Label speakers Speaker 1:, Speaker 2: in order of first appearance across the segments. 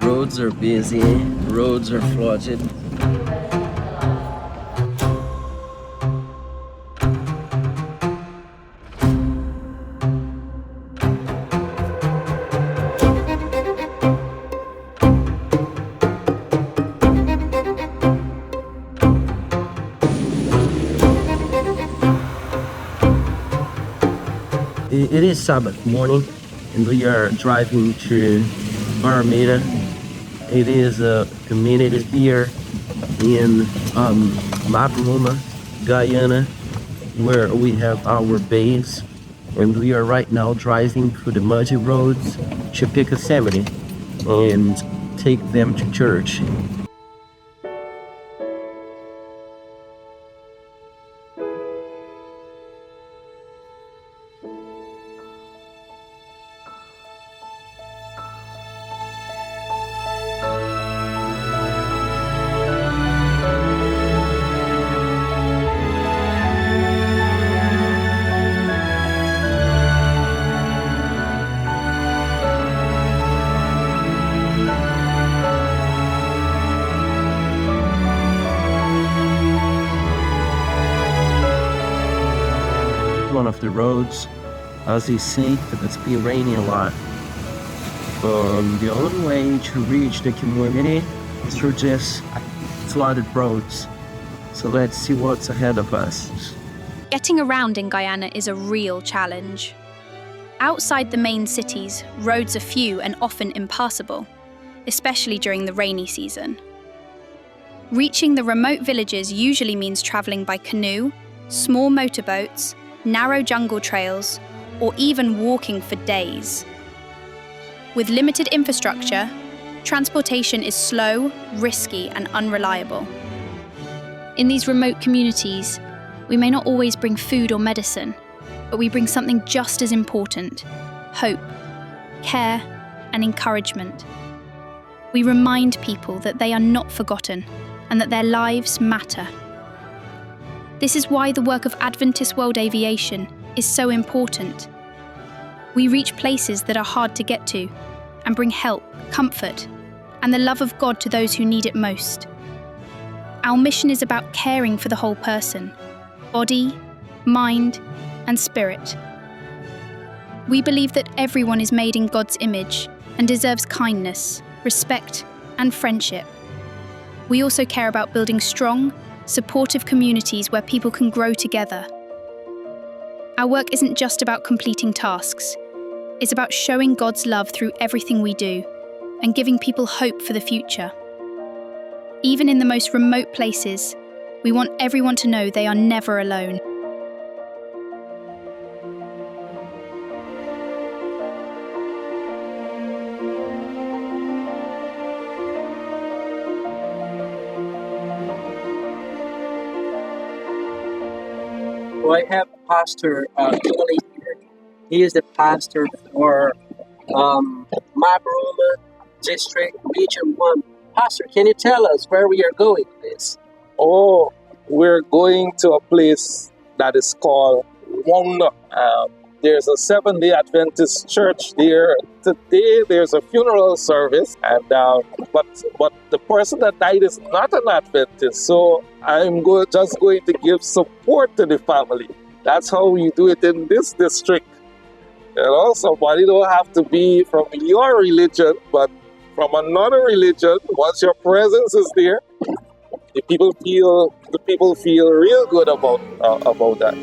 Speaker 1: Roads are busy, roads are flooded. It is Sabbath morning, and we are driving to Mabaruma. It is a community here in Mabaruma, Guyana, where we have our base, and we are right now driving through the muddy roads to pick a family and take them to church. One of the roads, as you see, it's been raining a lot. The only way to reach the community is through just flooded roads. So let's see what's ahead of us.
Speaker 2: Getting around in Guyana is a real challenge. Outside the main cities, roads are few and often impassable, especially during the rainy season. Reaching the remote villages usually means travelling by canoe, small motorboats, narrow jungle trails, or even walking for days. With limited infrastructure, transportation is slow, risky, and unreliable. In these remote communities, we may not always bring food or medicine, but we bring something just as important: hope, care, and encouragement. We remind people that they are not forgotten and that their lives matter. This is why the work of Adventist World Aviation is so important. We reach places that are hard to get to and bring help, comfort, and the love of God to those who need it most. Our mission is about caring for the whole person, body, mind, and spirit. We believe that everyone is made in God's image and deserves kindness, respect, and friendship. We also care about building strong, supportive communities where people can grow together. Our work isn't just about completing tasks. It's about showing God's love through everything we do and giving people hope for the future. Even in the most remote places, we want everyone to know they are never alone.
Speaker 1: So I have Pastor Julie here. He is the pastor for Mabaruma District, Region 1. Pastor, can you tell us where we are going with this?
Speaker 3: Oh, we're going to a place that is called Wanda. There's a Seventh-day Adventist church there. Today there's a funeral service, and but the person that died is not an Adventist, so I'm just going to give support to the family. That's how we do it in this district. You know, somebody don't have to be from your religion, but from another religion. Once your presence is there, the people feel real good about that.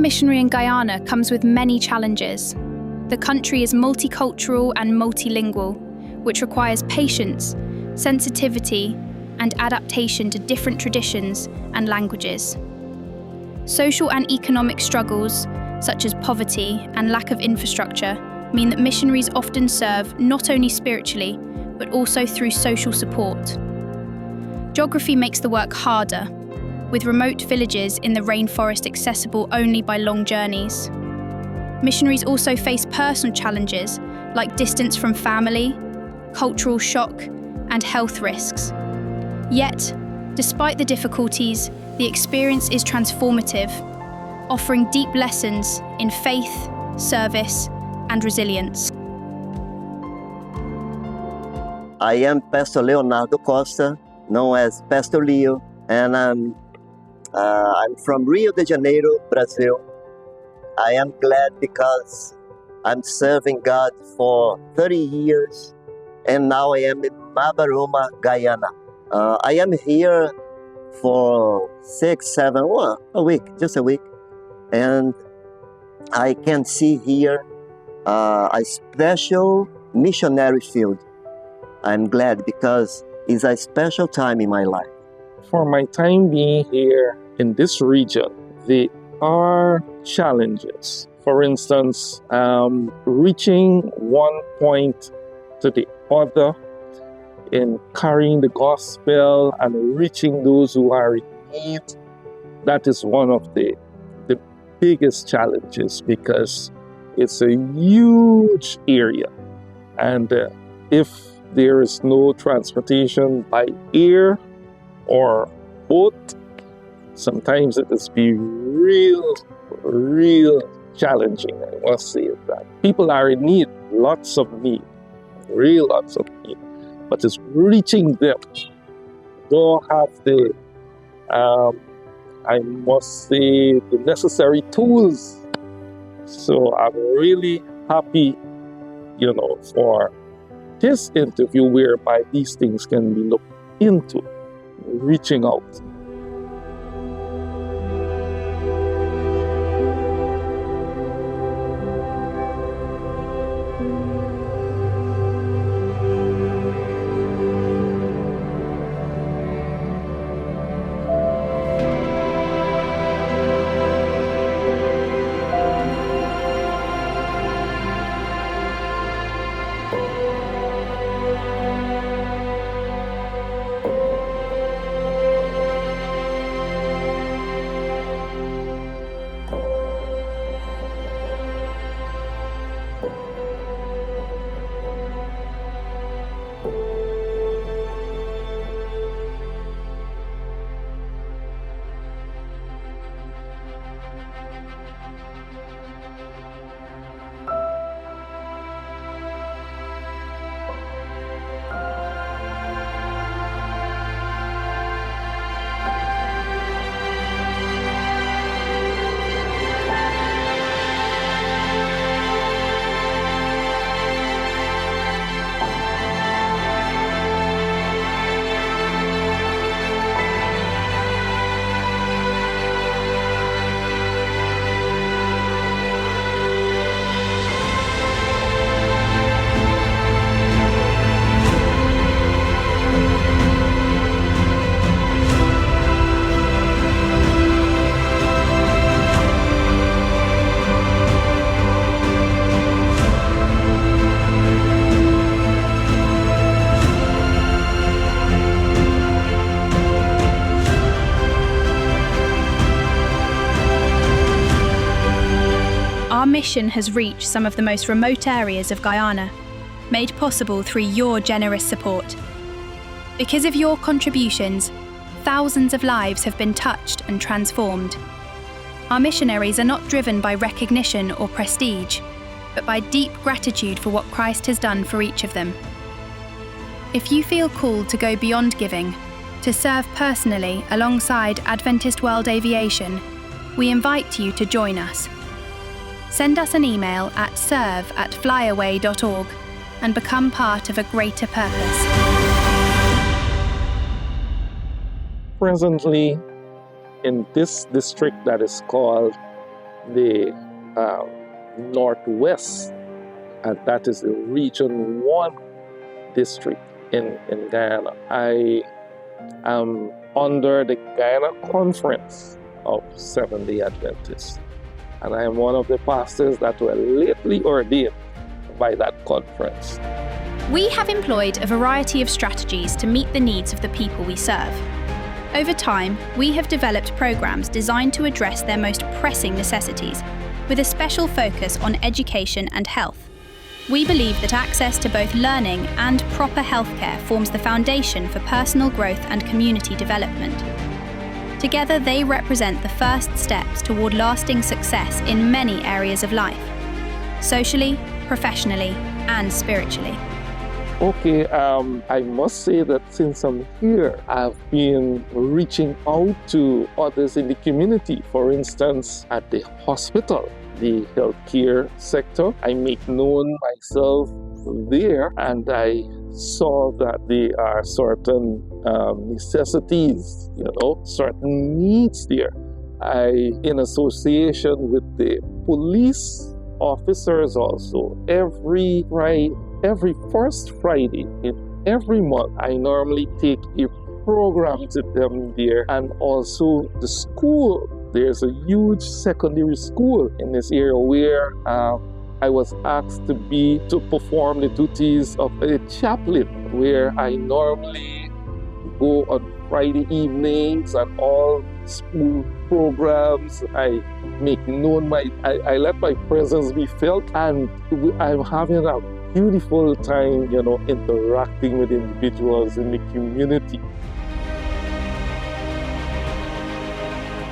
Speaker 2: missionary in Guyana comes with many challenges. The country is multicultural and multilingual, which requires patience, sensitivity, and adaptation to different traditions and languages. Social and economic struggles, such as poverty and lack of infrastructure, mean that missionaries often serve not only spiritually, but also through social support. Geography makes the work harder, with remote villages in the rainforest accessible only by long journeys. Missionaries also face personal challenges like distance from family, cultural shock, and health risks. Yet, despite the difficulties, the experience is transformative, offering deep lessons in faith, service, and resilience.
Speaker 4: I am Pastor Leonardo Costa, known as Pastor Leo, and I'm from Rio de Janeiro, Brazil. I am glad because I'm serving God for 30 years, and now I am in Mabaruma, Guyana. I am here for 6-7, a week, just a week, and I can see here a special missionary field. I'm glad because it's a special time in my life.
Speaker 3: For my time being here in this region, there are challenges. For instance, reaching one point to the other in carrying the gospel and reaching those who are in need. That is one of the biggest challenges because it's a huge area. And if there is no transportation by air or boat, sometimes it is be real challenging. I must say that people are in need, lots of need, lots of need, but it's reaching them. Don't have the, I must say, the necessary tools. So I'm really happy, for this interview whereby these things can be looked into, reaching out.
Speaker 2: Our mission has reached some of the most remote areas of Guyana, made possible through your generous support. Because of your contributions, thousands of lives have been touched and transformed. Our missionaries are not driven by recognition or prestige, but by deep gratitude for what Christ has done for each of them. If you feel called to go beyond giving, to serve personally alongside Adventist World Aviation, we invite you to join us. Send us an email at serve@flyaway.org and become part of a greater purpose.
Speaker 3: Presently, in this district that is called the Northwest, and that is the Region 1 district in Guyana. I am under the Guyana Conference of Seventh-day Adventists, and I am one of the pastors that were lately ordained by that conference.
Speaker 2: We have employed a variety of strategies to meet the needs of the people we serve. Over time, we have developed programs designed to address their most pressing necessities, with a special focus on education and health. We believe that access to both learning and proper healthcare forms the foundation for personal growth and community development. Together, they represent the first steps toward lasting success in many areas of life, socially, professionally, and spiritually.
Speaker 3: Okay, I must say that since I'm here, I've been reaching out to others in the community. For instance, at the hospital, the healthcare sector, I make known myself there, and I saw that there are certain necessities, certain needs there. In association with the police officers also, every first Friday in every month, I normally take a program to them there, and also the school. There's a huge secondary school in this area where I was asked to perform the duties of a chaplain, where I normally go on Friday evenings and all school programs. I make known I let my presence be felt, and I'm having a beautiful time, interacting with individuals in the community.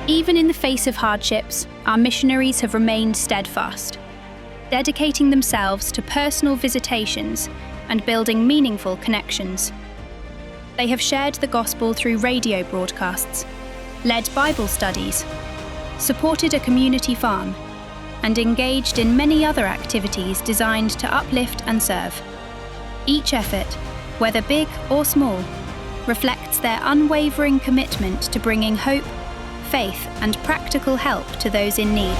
Speaker 2: Even in the face of hardships, our missionaries have remained steadfast, dedicating themselves to personal visitations and building meaningful connections. They have shared the gospel through radio broadcasts, led Bible studies, supported a community farm, and engaged in many other activities designed to uplift and serve. Each effort, whether big or small, reflects their unwavering commitment to bringing hope, faith, and practical help to those in need.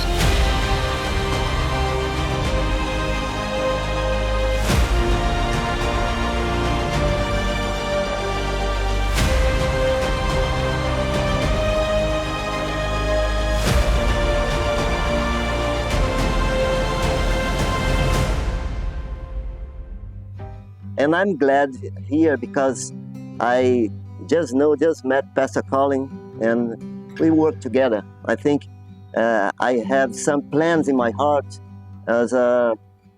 Speaker 4: And I'm glad here because I just met Pastor Colin, and we work together. I think I have some plans in my heart as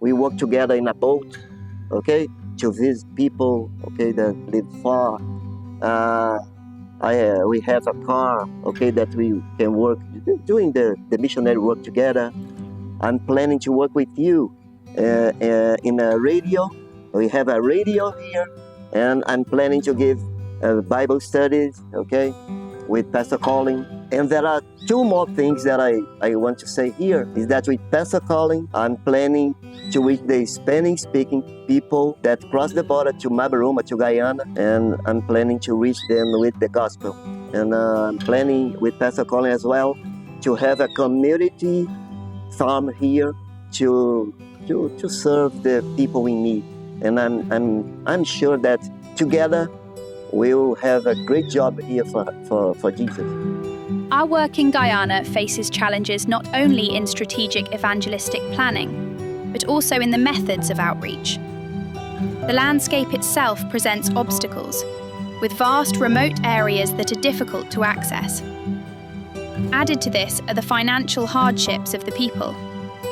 Speaker 4: we work together in a boat, okay, to visit people, okay, that live far. We have a car, okay, that we can work, doing the missionary work together. I'm planning to work with you in a radio. We have a radio here, and I'm planning to give Bible studies, okay, with Pastor Colin. And there are two more things that I want to say here, is that with Pastor Colin, I'm planning to reach the Spanish-speaking people that cross the border to Mabaruma, to Guyana, and I'm planning to reach them with the gospel. And I'm planning with Pastor Colin as well to have a community farm here to serve the people we need. And I'm sure that together we'll have a great job here for Jesus.
Speaker 2: Our work in Guyana faces challenges not only in strategic evangelistic planning, but also in the methods of outreach. The landscape itself presents obstacles, with vast remote areas that are difficult to access. Added to this are the financial hardships of the people,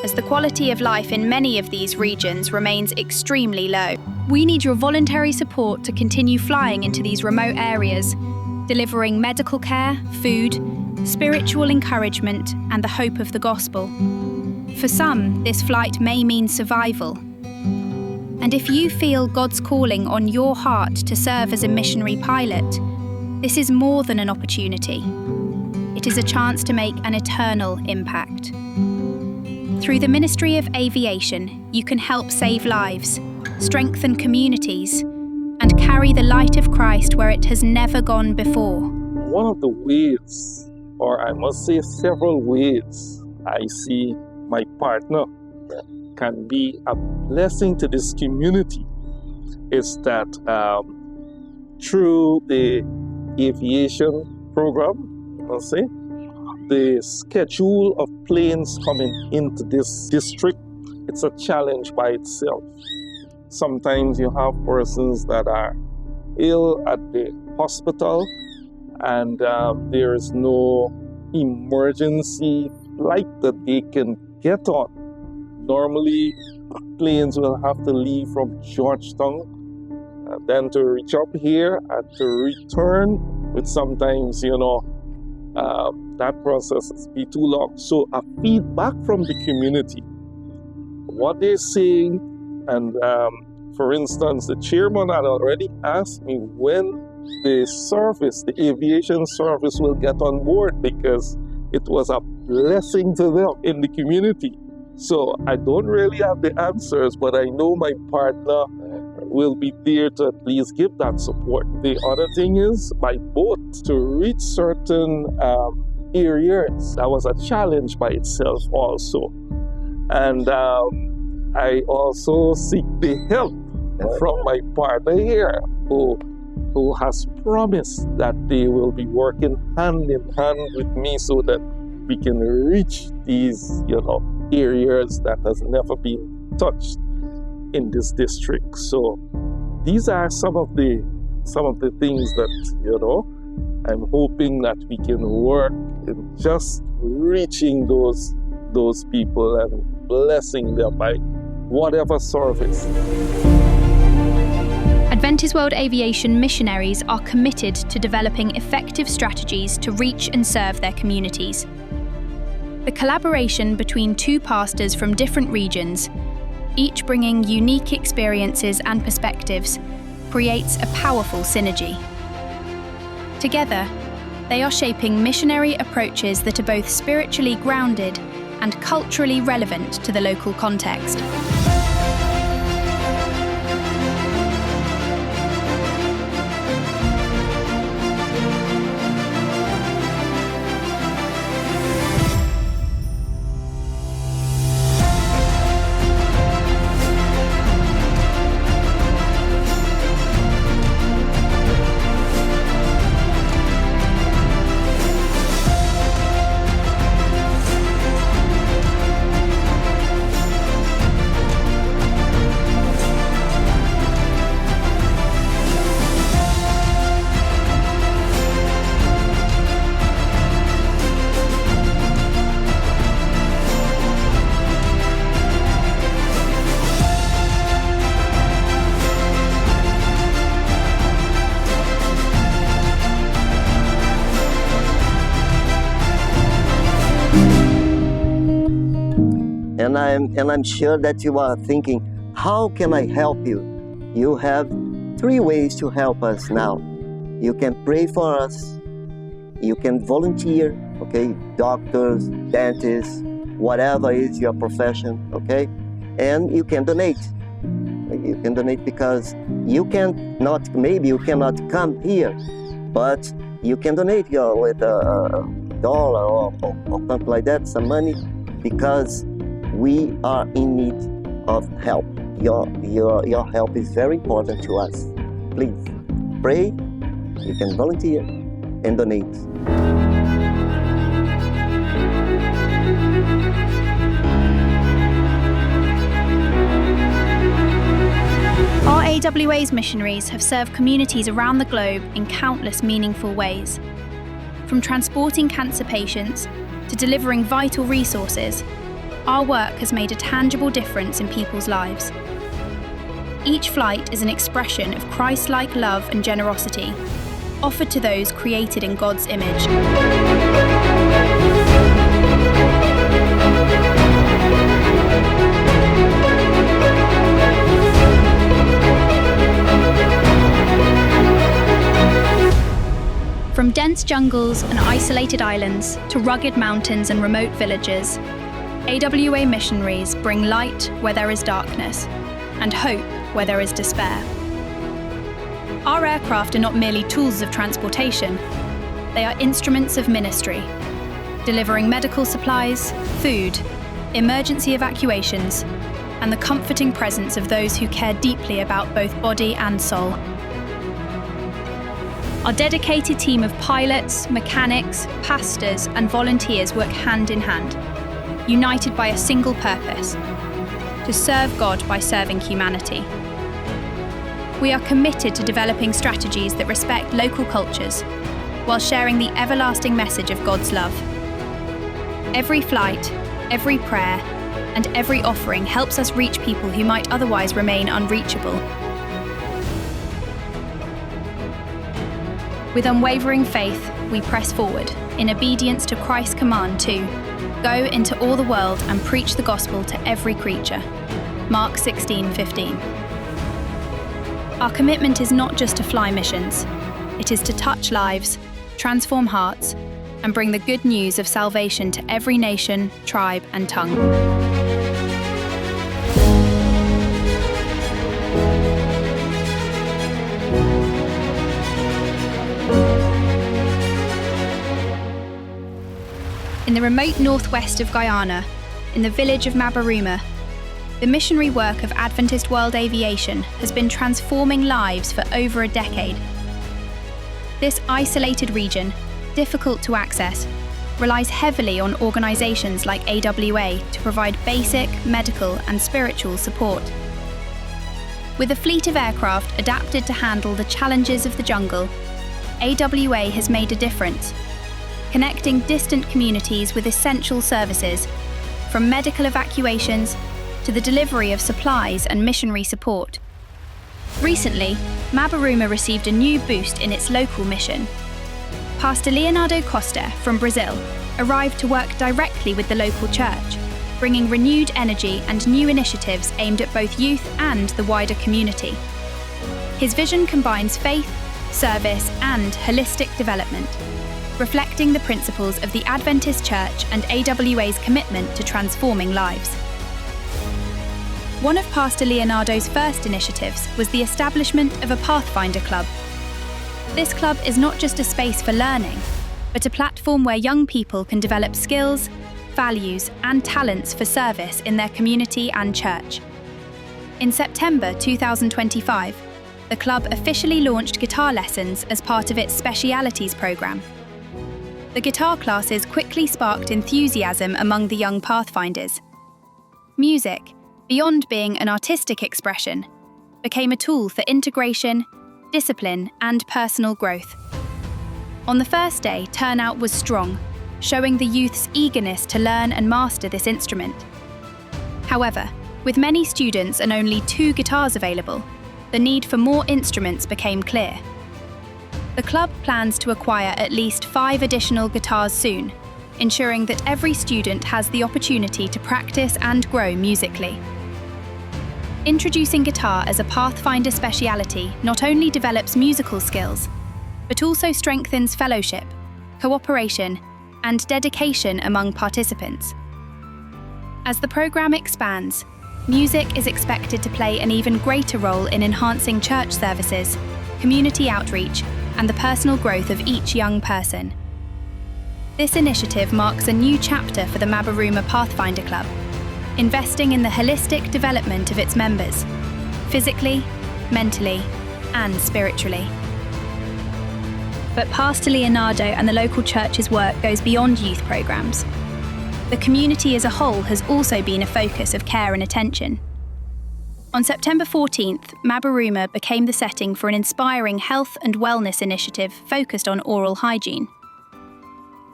Speaker 2: as the quality of life in many of these regions remains extremely low. We need your voluntary support to continue flying into these remote areas, delivering medical care, food, spiritual encouragement, and the hope of the gospel. For some, this flight may mean survival. And if you feel God's calling on your heart to serve as a missionary pilot, this is more than an opportunity. It is a chance to make an eternal impact. Through the ministry of Aviation, you can help save lives, strengthen communities, and carry the light of Christ where it has never gone before.
Speaker 3: One of the ways, or I must say several ways, I see my partner can be a blessing to this community is that through the aviation program, I'll say, the schedule of planes coming into this district, it's a challenge by itself. Sometimes you have persons that are ill at the hospital and there is no emergency flight that they can get on. Normally, planes will have to leave from Georgetown, then to reach up here and to return, which sometimes, that process is be too long. So a feedback from the community, what they're saying, and for instance, the chairman had already asked me when the aviation service will get on board because it was a blessing to them in the community. So I don't really have the answers, but I know my partner will be there to at least give that support. The other thing is by boat to reach certain areas. That was a challenge by itself also. And I also seek the help from my partner here who has promised that they will be working hand in hand with me so that we can reach these, areas that has never been touched in this district. So these are some of the things that, I'm hoping that we can work in just reaching those people and blessing them by whatever service.
Speaker 2: Adventist World Aviation missionaries are committed to developing effective strategies to reach and serve their communities. The collaboration between two pastors from different regions, each bringing unique experiences and perspectives, creates a powerful synergy. Together, they are shaping missionary approaches that are both spiritually grounded and culturally relevant to the local context.
Speaker 4: And I'm sure that you are thinking, how can I help you? You have 3 ways to help us now. You can pray for us, you can volunteer, okay? Doctors, dentists, whatever is your profession, okay? And you can donate. You can donate because maybe you cannot come here, but you can donate with $1 or something like that, some money, because we are in need of help. Your help is very important to us. Please pray, you can volunteer and donate.
Speaker 2: Our AWA's missionaries have served communities around the globe in countless meaningful ways. From transporting cancer patients to delivering vital resources, our work has made a tangible difference in people's lives. Each flight is an expression of Christ-like love and generosity, offered to those created in God's image. From dense jungles and isolated islands to rugged mountains and remote villages, AWA missionaries bring light where there is darkness and hope where there is despair. Our aircraft are not merely tools of transportation, they are instruments of ministry, delivering medical supplies, food, emergency evacuations, and the comforting presence of those who care deeply about both body and soul. Our dedicated team of pilots, mechanics, pastors, and volunteers work hand in hand, united by a single purpose: to serve God by serving humanity. We are committed to developing strategies that respect local cultures, while sharing the everlasting message of God's love. Every flight, every prayer, and every offering helps us reach people who might otherwise remain unreachable. With unwavering faith, we press forward, in obedience to Christ's command to go into all the world and preach the gospel to every creature. Mark 16:15. Our commitment is not just to fly missions, it is to touch lives, transform hearts, and bring the good news of salvation to every nation, tribe, and tongue. In the remote northwest of Guyana, in the village of Mabaruma, the missionary work of Adventist World Aviation has been transforming lives for over a decade. This isolated region, difficult to access, relies heavily on organisations like AWA to provide basic, medical and spiritual support. With a fleet of aircraft adapted to handle the challenges of the jungle, AWA has made a difference, connecting distant communities with essential services, from medical evacuations to the delivery of supplies and missionary support. Recently, Mabaruma received a new boost in its local mission. Pastor Leonardo Costa from Brazil arrived to work directly with the local church, bringing renewed energy and new initiatives aimed at both youth and the wider community. His vision combines faith, service, and holistic development, reflecting the principles of the Adventist Church and AWA's commitment to transforming lives. One of Pastor Leonardo's first initiatives was the establishment of a Pathfinder Club. This club is not just a space for learning, but a platform where young people can develop skills, values, and talents for service in their community and church. In September 2025, the club officially launched guitar lessons as part of its Specialities program. The guitar classes quickly sparked enthusiasm among the young Pathfinders. Music, beyond being an artistic expression, became a tool for integration, discipline, and personal growth. On the first day, turnout was strong, showing the youth's eagerness to learn and master this instrument. However, with many students and only 2 guitars available, the need for more instruments became clear. The club plans to acquire at least 5 additional guitars soon, ensuring that every student has the opportunity to practice and grow musically. Introducing guitar as a Pathfinder speciality not only develops musical skills, but also strengthens fellowship, cooperation, and dedication among participants. As the program expands, music is expected to play an even greater role in enhancing church services, community outreach, and the personal growth of each young person. This initiative marks a new chapter for the Mabaruma Pathfinder Club, investing in the holistic development of its members, physically, mentally, and spiritually. But Pastor Leonardo and the local church's work goes beyond youth programs. The community as a whole has also been a focus of care and attention. On September 14th, Mabaruma became the setting for an inspiring health and wellness initiative focused on oral hygiene.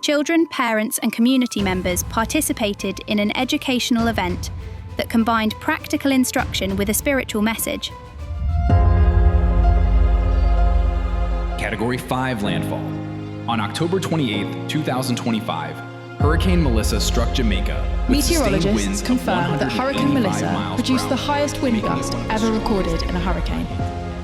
Speaker 2: Children, parents, and community members participated in an educational event that combined practical instruction with a spiritual message.
Speaker 5: Category 5 landfall. On October 28, 2025, Hurricane Melissa struck Jamaica.
Speaker 6: Meteorologists confirmed that Hurricane Melissa produced the highest wind gust ever recorded in a hurricane,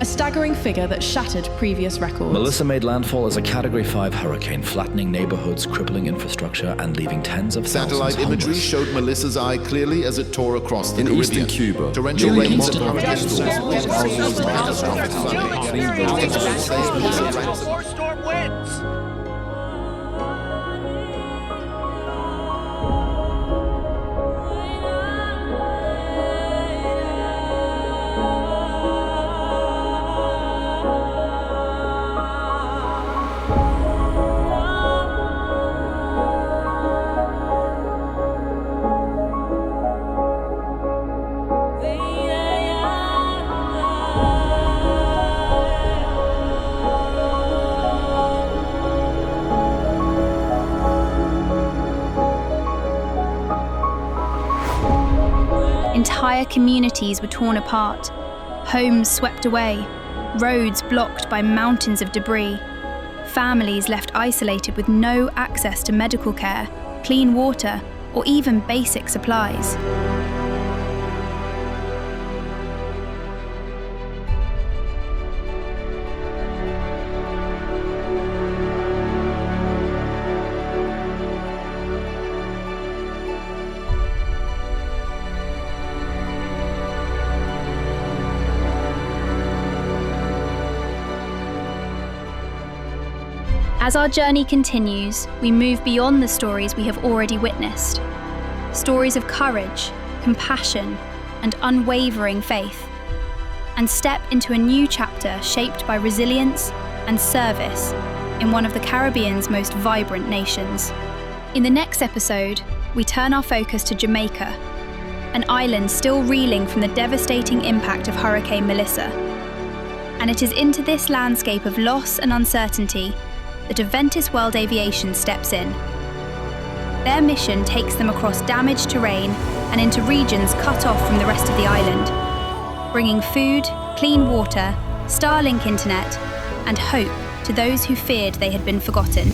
Speaker 6: a staggering figure that shattered previous records.
Speaker 7: Melissa made landfall as a Category 5 hurricane, flattening neighborhoods, crippling infrastructure, and leaving tens of thousands
Speaker 8: Satellite imagery
Speaker 7: homeless.
Speaker 8: showed Melissa's eye clearly as it tore across the
Speaker 9: In
Speaker 8: Caribbean.
Speaker 9: eastern Cuba,
Speaker 8: Torrential
Speaker 9: nearly
Speaker 8: rains
Speaker 9: instant
Speaker 8: and hurricane
Speaker 2: Entire communities were torn apart, homes swept away, roads blocked by mountains of debris, families left isolated with no access to medical care, clean water, or even basic supplies. As our journey continues, we move beyond the stories we have already witnessed. Stories of courage, compassion, and unwavering faith. And step into a new chapter shaped by resilience and service in one of the Caribbean's most vibrant nations. In the next episode, we turn our focus to Jamaica, an island still reeling from the devastating impact of Hurricane Melissa. And it is into this landscape of loss and uncertainty that Adventist World Aviation steps in. Their mission takes them across damaged terrain and into regions cut off from the rest of the island, bringing food, clean water, Starlink internet, and hope to those who feared they had been forgotten.